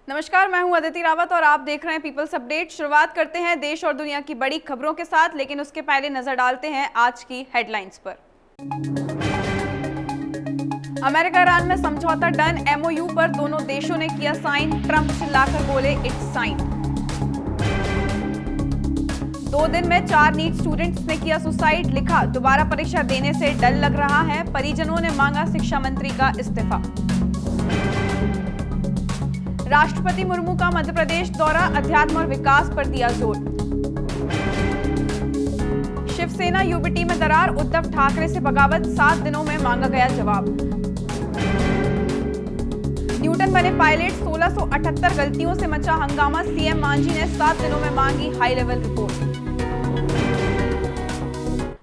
नमस्कार, मैं हूं अदिति रावत और आप देख रहे हैं पीपल्स अपडेट। शुरुआत करते हैं देश और दुनिया की बड़ी खबरों के साथ, लेकिन उसके पहले नजर डालते हैं आज की हेडलाइंस पर। अमेरिका ईरान में समझौता डन, एमओयू पर दोनों देशों ने किया साइन। ट्रंप चिल्लाकर बोले इट्स साइन। 2 दिन में 4 नीट स्टूडेंट्स ने किया सुसाइड। लिखा, दोबारा परीक्षा देने से डर लग रहा है। परिजनों ने मांगा शिक्षा मंत्री का इस्तीफा। राष्ट्रपति मुर्मू का मध्य प्रदेश दौरा, अध्यात्म और विकास पर दिया जोर। शिवसेना यूबीटी में दरार, उद्धव ठाकरे से बगावत, 7 दिनों में मांगा गया जवाब। न्यूटन बने पायलट, 1678 गलतियों से मचा हंगामा। सीएम मांझी ने 7 दिनों में मांगी हाई लेवल रिपोर्ट।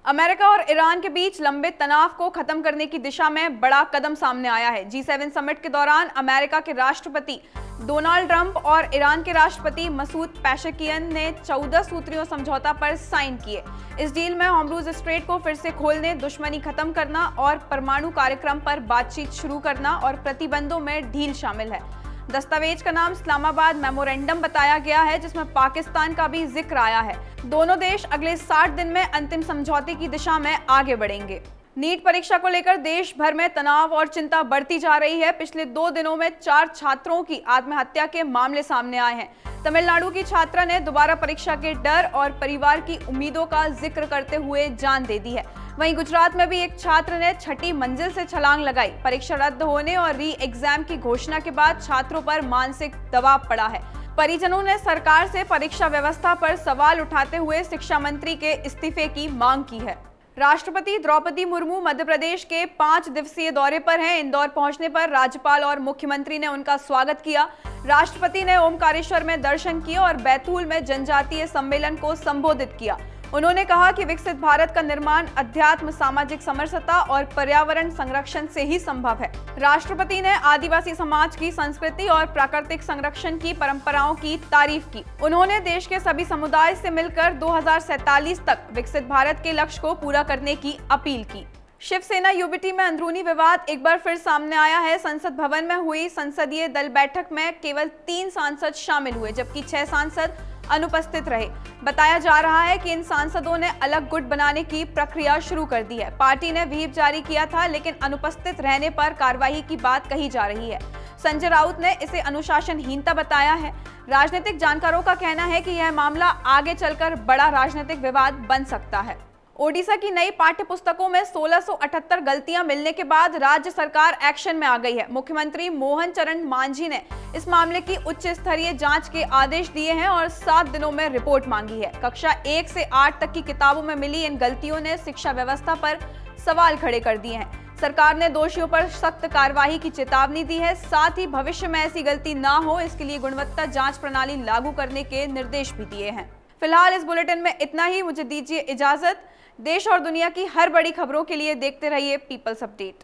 अमेरिका और ईरान के बीच लंबे तनाव को खत्म करने की दिशा में बड़ा कदम सामने आया है। G7 समिट के दौरान अमेरिका के राष्ट्रपति डोनाल्ड ट्रंप और ईरान के राष्ट्रपति मसूद पेशेकियन ने 14 सूत्रीय समझौता पर साइन किए। इस डील में हॉर्मुज़ स्ट्रेट को फिर से खोलने, दुश्मनी खत्म करना और परमाणु कार्यक्रम पर बातचीत शुरू करना और प्रतिबंधों में ढील शामिल है। दस्तावेज का नाम इस्लामाबाद मेमोरेंडम बताया गया है, जिसमें पाकिस्तान का भी जिक्र आया है। दोनों देश अगले 60 दिन में अंतिम समझौते की दिशा में आगे बढ़ेंगे। नीट परीक्षा को लेकर देश भर में तनाव और चिंता बढ़ती जा रही है। पिछले 2 दिनों में 4 छात्रों की आत्महत्या के मामले सामने आए हैं। तमिलनाडु की छात्रा ने दोबारा परीक्षा के डर और परिवार की उम्मीदों का जिक्र करते हुए जान दे दी है। वहीं गुजरात में भी एक छात्र ने 6ठी मंजिल से छलांग लगाई। परीक्षा रद्द होने और री एग्जाम की घोषणा के बाद छात्रों पर मानसिक दबाव पड़ा है। परिजनों ने सरकार से परीक्षा व्यवस्था पर सवाल उठाते हुए शिक्षा मंत्री के इस्तीफे की मांग की है। राष्ट्रपति द्रौपदी मुर्मू मध्य प्रदेश के 5 दिवसीय दौरे पर हैं। इंदौर पहुंचने पर राज्यपाल और मुख्यमंत्री ने उनका स्वागत किया। राष्ट्रपति ने ओमकारेश्वर में दर्शन किए और बैतूल में जनजातीय सम्मेलन को संबोधित किया। उन्होंने कहा कि विकसित भारत का निर्माण अध्यात्म, सामाजिक समरसता और पर्यावरण संरक्षण से ही संभव है। राष्ट्रपति ने आदिवासी समाज की संस्कृति और प्राकृतिक संरक्षण की परंपराओं की तारीफ की। उन्होंने देश के सभी समुदाय से मिलकर 2047 तक विकसित भारत के लक्ष्य को पूरा करने की अपील की। शिवसेना यूबीटी में अंदरूनी विवाद एक बार फिर सामने आया है। संसद भवन में हुई संसदीय दल बैठक में केवल 3 सांसद शामिल हुए, जबकि 6 सांसद अनुपस्थित रहे। बताया जा रहा है कि इन सांसदों ने अलग गुट बनाने की प्रक्रिया शुरू कर दी है। पार्टी ने व्हीप जारी किया था, लेकिन अनुपस्थित रहने पर कार्रवाई की बात कही जा रही है। संजय राउत ने इसे अनुशासनहीनता बताया है। राजनीतिक जानकारों का कहना है कि यह मामला आगे चलकर बड़ा राजनीतिक विवाद बन सकता है। ओडिशा की नई पाठ्य पुस्तकों में 1678 गलतियां मिलने के बाद राज्य सरकार एक्शन में आ गई है। मुख्यमंत्री मोहन चरण मांझी ने इस मामले की उच्च स्तरीय जांच के आदेश दिए हैं और 7 दिनों में रिपोर्ट मांगी है। कक्षा 1 से 8 तक की किताबों में मिली इन गलतियों ने शिक्षा व्यवस्था पर सवाल खड़े कर दिए हैं। सरकार ने दोषियों पर सख्त कार्रवाई की चेतावनी दी है। साथ ही भविष्य में ऐसी गलती ना हो, इसके लिए गुणवत्ता जांच प्रणाली लागू करने के निर्देश भी दिए हैं। फिलहाल इस बुलेटिन में इतना ही। मुझे दीजिए इजाजत। देश और दुनिया की हर बड़ी खबरों के लिए देखते रहिए पीपल्स अपडेट।